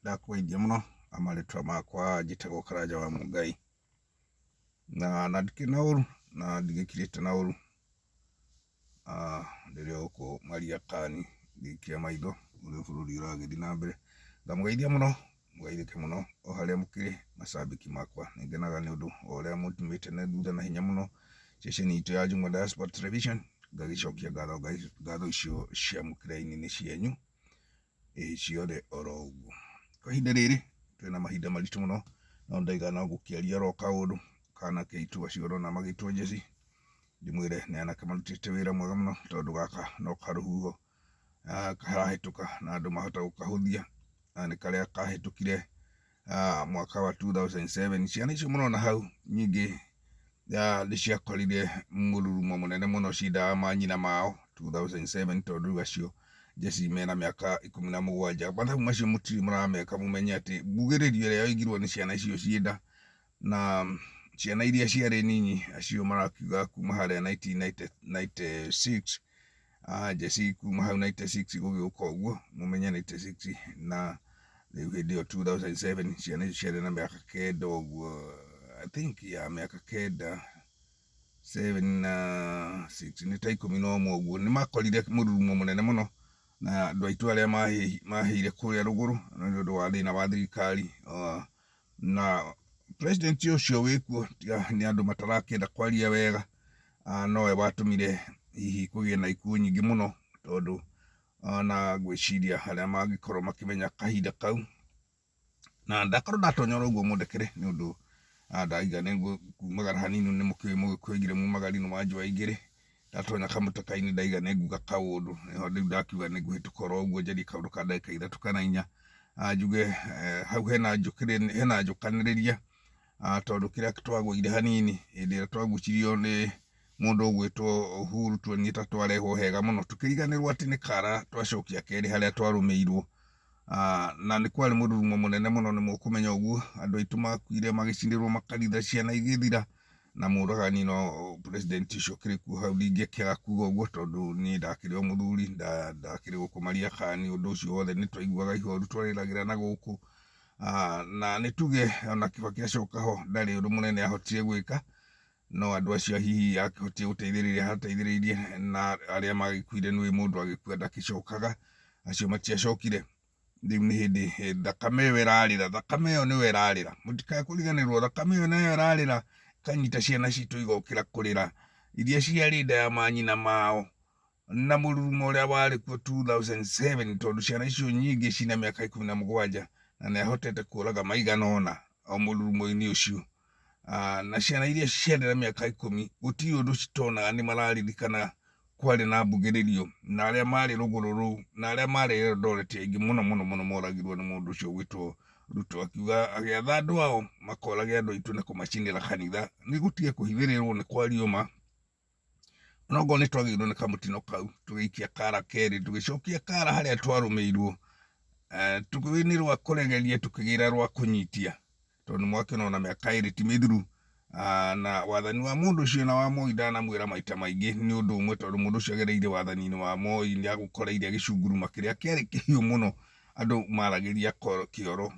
ndakũgeithia mũno amarĩtwa makwa njĩtagwo Karanja wa Mũngai, na ndikĩrĩ na ũru na ndigĩkirĩte na ũru rĩrĩa gũkũ Mariakani ngĩikia maitho ũrĩa bũrũri ũragĩthiĩ na mbere. Ngamũgeithia mũno, mũgeithĩke mũno o harĩa mũkĩrĩ macambĩki makwa. Nĩngenaga nĩ ũndũ o ũrĩa mũtumĩte na thutha na hinya mũno ceceni itũ ya Jungwa Diaspora Television. Ngagĩcokia ngatho icio ciamũkĩre raini-inĩ cianyu ciothe oro ũguo. Kwa ihinda rĩrĩ twĩna mahinda maritũ mũno, no ndaiga no gũkĩaria ro kaũndũ kana keitu acio ũrona magĩtwo Jesse, ndĩmwĩre nĩ anake marutĩte wĩra mwega mũno, tondũ gaka no karũhuho karahĩtũka na andũ mahota gũkahũthia, nĩ karĩa kahĩtũkire mwaka wa 2007. Ciana icio mũrona hau nyingĩ nĩciakorire mũrurumo mũnene mũno cindaga manyina mao 2007, tondũ rĩu acio Jesse mena mĩaka 17. Mathabu macio mũtirĩ mũrameka mũmenye atĩ mbugĩrĩrio ĩrĩa yoigirwo nĩ ciana icio cienda, na ciana iria ciarĩ nini acio marakiuga kuma harĩa 1996, Jesse kuma hau 96 gũgĩũka ũguo, mũmenye 96 na rĩu hĩndĩ ĩyo 2007 ciana icio ciarĩ na mĩaka 9 ũguo, I think ya mĩaka 9, 7 na 6 nĩ ta 11 ũguo. Nĩ makorire mũrurumo mũnene mũno na andũ aitũ arĩa mahĩire kũrĩa rũgũrũ nĩ ũndũ wa thĩna wa thirikari, na president ũcio wĩkuo nĩ andũ matarakĩenda kwaria wega, nowe watũmire hihi kũgĩe na ikuũ nyingĩ mũno, tondũ na ngwĩciria arĩa mangĩkorwo makĩmenya kahinda kau, na ndakorwo ndatonya ũguo mũndekere nĩ ũndũ ndaiga nĩngumagara hanini, nĩ mũkĩũĩ mũgĩkũigire mumagari nĩ wa njũa igĩrĩ, ndatonya kamũtaka-inĩ ndaiga nĩnguga kaũndũ, nĩho rĩu ndakiuga nĩngũhĩtũka oro ũguo njarie kaũndũ ka ndagĩka 3 kana 4, njuge hau hena njũkanĩrĩria, tondũ kĩrĩa twagũire hanini hĩndĩ ĩrĩa twagucirio nĩ mũndũ ũgwĩtwo Uhuru tuonire twarehwo hega mũno, tũkĩriganĩrwo atĩ nĩ kara twacokia kerĩ harĩa twarũmĩirwo, na nĩ kwarĩ mũrurumo mũnene mũno, nĩ mũkũmenya ũguo. Andũ aitũ makuire magĩcinĩrwo makanitha, ciana igĩthira, na mũragani no president ũcio kĩrĩ kuo hau. Ndingĩkĩaga kuga ũguo tondũ niĩ ndakĩrĩ o mũthuri, ndakĩrĩ gũkũ Mariakani, ũndũ ũcio wothe nĩ twaiguaga ihoru twarĩragĩra na gũkũ, na nĩ tuge ona Kibaki acoka ho ndarĩ ũndũ mũnene ahotire gwĩka, no andũ acio hihi akĩhotire gũteithĩrĩria hateithĩrĩirie, na arĩa magĩkuire nĩ mũndũ agĩkua ndakĩcokaga, acio matiacokire. Rĩu nĩ hĩndĩ thakame ĩyo ĩrarĩra, thakame ĩyo nĩyo ĩrarĩra, mũtikae kũriganĩrwo, thakame ĩyo nayo ĩrarĩra kanyita ciana citũ igokĩra kũrĩra, iria ciarĩ nda ya manyina mao, na mũrurumo ũrĩa warĩ kuo 2007, tondũ ciana icio nyingĩ cina mĩaka 17 na nĩ ahotete kũraga maigana ũna o mũrurumo-inĩ ũcio, na ciana iria ciarĩ na mĩaka 10 gũtirĩ ũndũ citonaga, nĩ mararirikana kwarĩ na mbugĩrĩrio, na arĩa marĩ rũgũrũ rũu na arĩa marĩ Eldoret aingĩ mũno mũno mũno moragirwo nĩ mũndũ ũcio ũgwĩtwo Ruto, akiuga agĩatha andũ ao makorage andũ aitũ na kũmacinĩra kanitha. Nĩ gũtige kũhithĩrĩrwo nĩ kwariũma, onokorwo nĩ twagĩirwo nĩ kamũtino kau, tũgĩikia kara kerĩ, tũgĩcokia kara harĩa twarũmĩirwo, tũkĩwĩnĩ rwa kũregeria tũkĩgĩra rwa kũnyitia, tondũ mwakĩona ona mĩaka 2 ti mĩthiru, na wathani wa mũndũ ũcio na wa Moi ndanamwĩra maita maingĩ nĩ ũndũ ũmwe, tondũ mũndũ ũcio agereire wathani-inĩ wa Moi nĩ agũkoreire gĩcunguruma kĩrĩa kĩarĩ kĩhiũ mũno, andũ maragĩria kĩoro,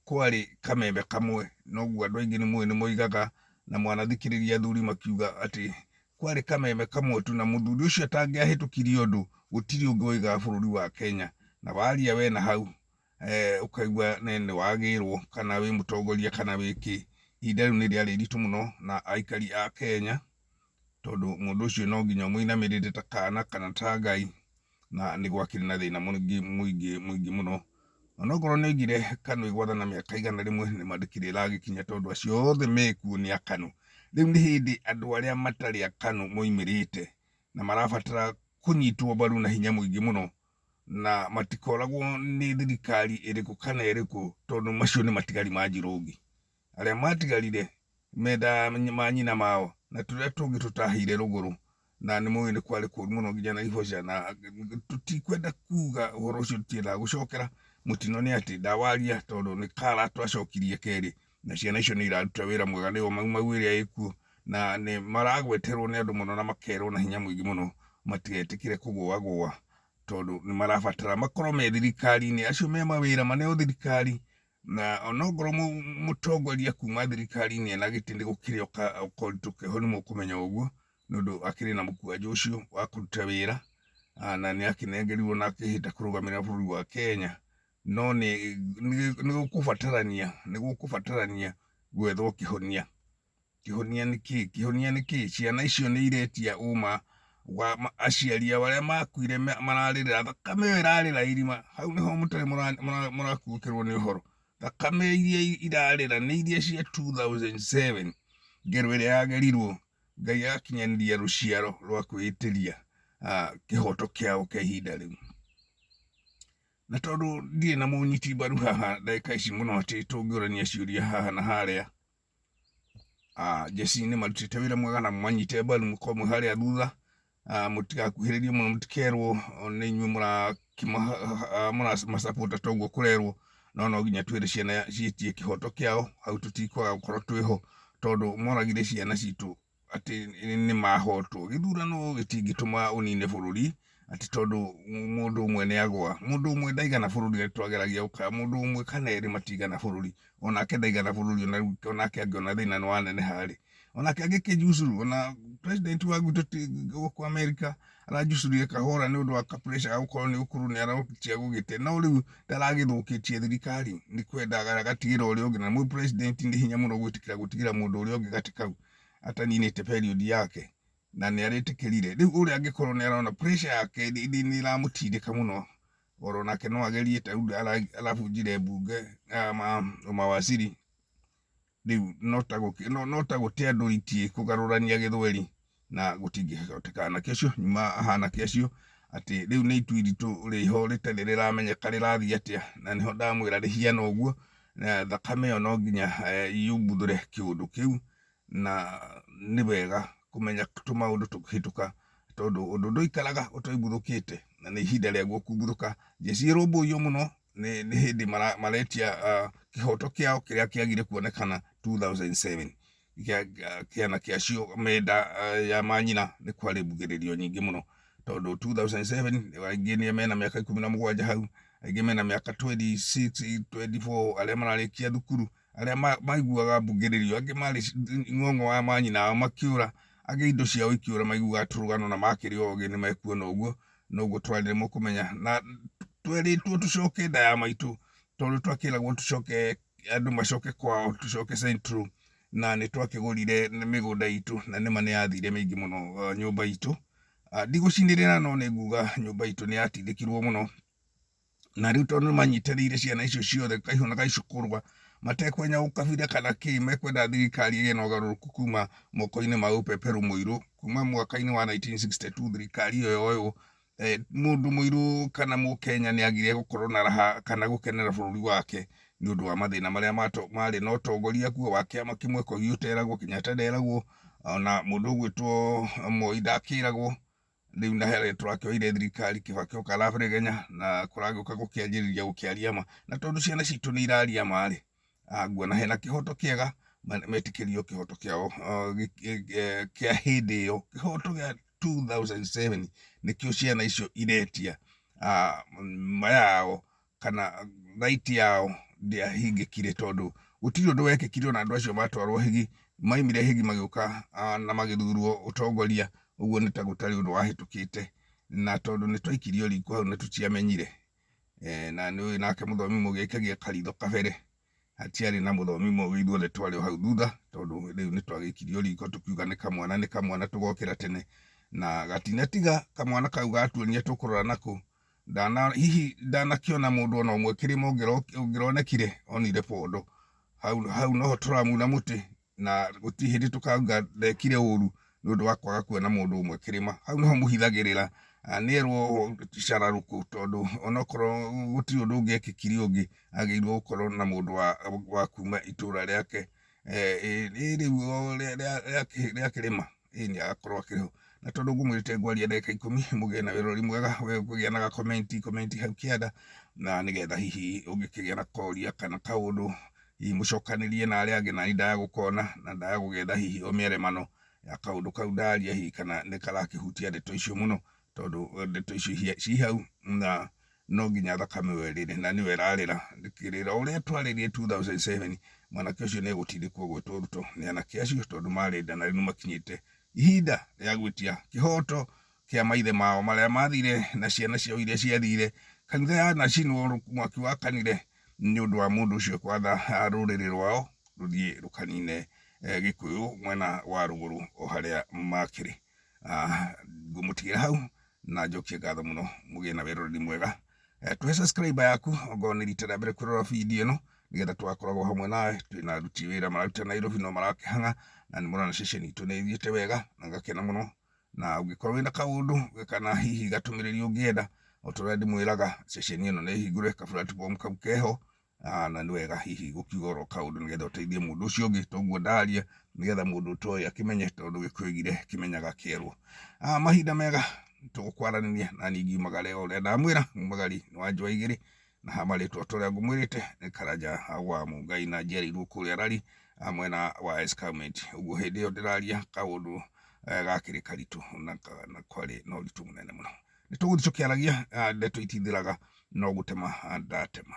kwarĩ kameme kamwe, noguo andũ aingĩ nĩ moigaga na mwanathikĩrĩria athuri makiuga atĩ kwarĩ kameme kamwe tu, na mũthuri ũcio atangĩahĩtũkirie ũndũ gũtirĩ ũngĩ woigaga bũrũri wa Kenya, na waria we na hau ũkaigua nĩ wagĩrwo kana wĩ mũtongoria kana wĩkĩ. Ihinda rĩu nĩ rĩarĩ iritũ mũno na aikari a Kenya, tondũ mũndũ ũcio no nginya mũinamĩrĩre ta kana kana ta Ngai, na nĩ gwakĩrĩ na thĩna mũingĩ mũno. Onokorwo nĩ oigire KANU ĩgwathana mĩaka 100 nĩ mandĩkire ĩragĩkinya, tondũ acio othe mekuo nĩ a KANU. Rĩu nĩ hĩndĩ andũ arĩa matarĩ a KANU moimĩrĩte na marabatara kũnyitwo mbaru na hinya mũingĩ mũno, na matikoragwo nĩ thirikari ĩrĩkũ kana ĩrĩkũ, tondũ macio nĩ matigari ma Njirũngi, arĩa matigarire menda manyina mao, na tũrĩa tũngĩ tũtahĩire rũgũrũ, na nĩ mũĩ nĩ kwarĩ kũru mũno nginya Naivasha, na tũtikwenda kuga ũhoro ũcio tũtiendaga gũcokera. Mũtino nĩ atĩ ndawaria, tondũ nĩ kara twacokirie kerĩ, na ciana icio nĩ iraruta wĩra mwega, nĩo mau ĩrĩa ĩkuo, na nĩ maragweterwo nĩ andũ mũno na makerwo na hinya mũingĩ mũno matigetĩkĩre kũgũagũa tondu ni marabatara makorwo me thirikari-inĩ, acio me mawĩra maneo thirikari, na onongorwo mũtongoria kuma thirikari-inĩ ena gĩtĩ nĩ gũkĩrĩ ũkoritũ keho nĩ mũkũmenya ũguo, nĩũndũ akĩrĩ na mũkwanjũ ũcio wa kũruta wĩra, na nĩ akĩnengerirwo na akĩhĩta kũrũgamĩrĩra bũrũri wa Kenya. No nĩ gũkũbatarania gwethwo kĩhonia. Kĩhonia nĩ kĩĩ? Ciana icio nĩ iretia ũma wa aciari arĩa makuire mararĩrĩra thakame ĩyo ĩrarĩra irima. Hau nĩho mũtarĩ mũrakuũkĩrwo nĩ ũhoro. Thakame iria irarĩra nĩ iria cia 2007, ngero ĩrĩa yagerirwo, Ngai agakinyanĩria rũciaro rwa kwĩĩtĩria kĩhoto kĩao kĩa ihinda rĩu. Na tondũ ndirĩ na mũnyiti mbaru haha ndagĩka ici mũno atĩ tũngĩũrania ciũria haha na harĩa, Jesi nĩ marutĩte wĩra mwega na manyite mbaru mũkorwo mwĩ harĩa thutha, mũtigakuhĩrĩrie mũno, mũtikerwo nĩ inyuĩ mũramacapota toguo kũrerwo, no nginya twĩre ciana ciĩtie kĩhoto kĩao. Hau tũtikwaga gũkorwo twĩho, tondũ moragire ciana citũ atĩ nĩ mahotwo. Gĩthurano gĩtingĩtũma ũnine bũrũri atĩ tondũ mũndũ ũmwe nĩ agwa. Mũndũ ũmwe ndaigana bũrũri, twageragia gũkaya mũndũ ũmwe kana erĩ matigana bũrũri, onake ndaigana bũrũri, onake angĩona thĩna nĩ wanene harĩ, onake agĩkĩnjusuru. Ona president wa gwitũ gũkũ Amerika aranjusurire kahora nĩ ũndũ wa pressure ya gũkorwo nĩ ũkũrũ, nĩ arahotithia gũgĩte, no rĩu ndaragĩthũkĩtie thirikari, nĩ kwenda agatigĩra ũrĩa ũngĩ, na mũi president nĩ hinya mũno gwĩtĩkĩra gũtigĩra mũndũ ũrĩa ũngĩ gatĩ kau ataninĩte period yake, na nĩ arĩtĩkĩrire. Rĩu ũrĩa angĩkorwo nĩ arona pressure yake nĩ ĩramũtindĩka mũno, oro nake no agerie ta arabunjire mbunge mawaziri, rĩu no ta gũte andũ itie kũgarũrania gĩthweri, na gũtingĩhoteka. Anake acio nyuma anake acio atĩ rĩu nĩ itu iritũ rĩho rĩtarĩ rĩramenyeka rĩrathiĩ atĩa, na nĩho ndamwĩra rĩhiana ũguo, na thakame ĩyo no nginya yumbuthũre kĩũndũ kĩu, na nĩ wega kũmenya tũmaũndũ tũkĩhĩtũka, tondũ ũndũ ndũikaraga ũtoimbũthũkĩte, na nĩ ihinda rĩaguo kumbũthũka. Jesi ĩrũmbũiyo mũno nĩ hĩndĩ maretia kĩhoto kĩao kĩrĩa kĩagire kuonekana 2007. Kĩana kĩacio menda ya manyina nĩ kwarĩ mbugĩrĩrio nyingĩ mũno, tondũ 2007 aingĩ nĩ mena mĩaka 17 hau, aingĩ mena mĩaka 26, 24, arĩa mararĩkia thukuru, arĩa maiguaga mbugĩrĩrio, angĩ marĩ ng'ong'o wa manyina ao makĩũra, angĩ indo ciao ikĩũra, maiguaga tũrũgano na makĩrĩ ogĩ nĩ mekuona ũguo. Noguo twarĩre mũkũmenya, na twerĩtwo tũcoke nda ya maitũ, tondũ twakĩragwo tũcoke, andũ macoke kwao, tũcoke Central, na nĩ twakĩgũrire mĩgũnda itũ, na nĩma nĩ yathire mĩingĩ mũno nyũmba itũ. Ndigũcinĩrĩra, no nĩ nguga nyũmba itũ nĩ yatindĩkirwo mũno, na rĩu tondũ nĩ manyitĩrĩire ciana icio ciothe kaihũ na gaicũkũrwa, matekwenya gũkabira kana kĩ, mekwenda thirikari ĩgĩe na ũgarũrũku kuma moko-inĩ ma ũpeperũ mũirũ. Kuma mwaka-inĩ wa 1962 thirikari ĩyo yoywo, mũndũ mũirũ kana mũkenya nĩ agire gũkorwo na raha kana gũkenera bũrũri wake, nĩ ũndũ wa mathĩna marĩa marĩ na ũtongoria kuo wa kĩama kĩmwe, Kogi ũteragwo, Kenyatta nderagwo, ona mũndũ ũgwĩtwo Moi ndakĩragwo. Rĩu na harĩa tũrakĩoire thirikari, Kibaki ũkaraberegenya, na kũragĩũka gũkĩanjĩrĩria gũkĩaria ma, na tondũ ciana citũ nĩ iraria marĩ, nguona hena kĩhoto kĩega, metĩkĩrio kĩhoto kĩao kĩa hĩndĩ ĩyo. Kĩhoto gĩa 2007 nĩkĩo ciana icio iretia mayao kana right yao ndĩahingĩkire, tondũ gũtirĩ ũndũ wekĩkire, ona andũ acio matwarwo Higi, maimire Higi magĩũka na magĩthurwo ũtongoria. Ũguo nĩ ta gũtarĩ ũndũ wahĩtũkĩte, na tondũ nĩ twaikirio riko hau nĩ tũtiamenyire, na nĩ nake mũthomi mũgĩ ikagia karitho kabere, hatiarĩ na mũthomi mũgĩ, ithuothe twarĩ o hau thutha, tondũ rĩu nĩ twagĩikirio riko tũkiuga nĩ kamwana tũgokĩra tene, na gatinatiga kamwana kau gatuonia tũkũrora nako. Hihi ndanakĩona mũndũ ona ũmwe kĩrĩma ũngĩronekire onire pondo. Hau noho tũramuna mũtĩ, na gũtirĩ hĩndĩ tũkauga ndekire ũru nĩ ũndũ wa kwaga kuona mũndũ ũmwe kĩrĩma. Hau nĩho mũhithagĩrĩra, nĩerwo cararũkũ, tondũ onokorwo gũtirĩ ũndũ ũngĩekĩkire ũngĩ, agĩrĩirwo gũkorwo na mũndũ wa kuma itũra rĩake rĩu rĩa kĩrĩma, nĩ agakorwo akĩrĩho. Na tondũ ngũmwĩrĩte ngwaria ndagĩka 10, mũgĩe na wĩrori mwega, kũgĩa na comment hau kĩanda, na nĩgetha hihi ũngĩkĩgĩa na koria kana kaũndũ, hihi mũcokanĩrie na arĩa angĩ, na nĩ ndagũkona na ndagũgetha hihi o mĩaremano ya kaũndũ kau ndaria, hihi kana nĩ karakĩhutia ndeto icio mũno, tondu ndeto icio ci hau na no nginya thakame werire na niwe rarira ndikirira uria twaririe 2007 mwanake ucio ni gutindikwo gwitwo Ruto ni anake acio tondu marenda na riu makinyite ihinda ria gwitia kihoto kia maithe mao maria mathire na ciana ciao iria ciathire kanitha yanacinwo mwaki wakanire ni undu wa mundu ucio kwatha ruriri rwao ruthie rukanine Gikuyu mwena wa ruguru o haria makiri. Ngumutigira hau na njokie ngatho muno mugie na wiroreri mwega. Tuhe subscribe yaku ongorwo ni rita rĩa mbere kwirora video ino nigetha twakoragwo hamwe nawe twina aruti wira mararuta Nairobi no marakihanga na ni murona session itu ni ithiite wega na ngakena muno na ungikorwo wina kaundu kana hihi gatumiriri ungienda o turia ndimwiraga session ino ni hingure ka platform kau keho na ni wega hihi gukiuga oro kaundu nigetha uteithie mundu ucio ungi toguo ndaria nigetha mundu toy akimenye tondu gikwigire kimenyaga kierwo. Mahinda mega tugukwaraniria na ningiumagare uria ndamwira umagari ni wa njwa igiri na hamaritwa turia ngumwirite ni Karanja wa Mungai na njerirwo kuria rari mwena wa Escarpment. Uguo hindi iyo ndiraria kaundu gakiri karitu na kwari no ritu munene muno nituguthicukiragia ndeto itithiraga no gutema ndatema.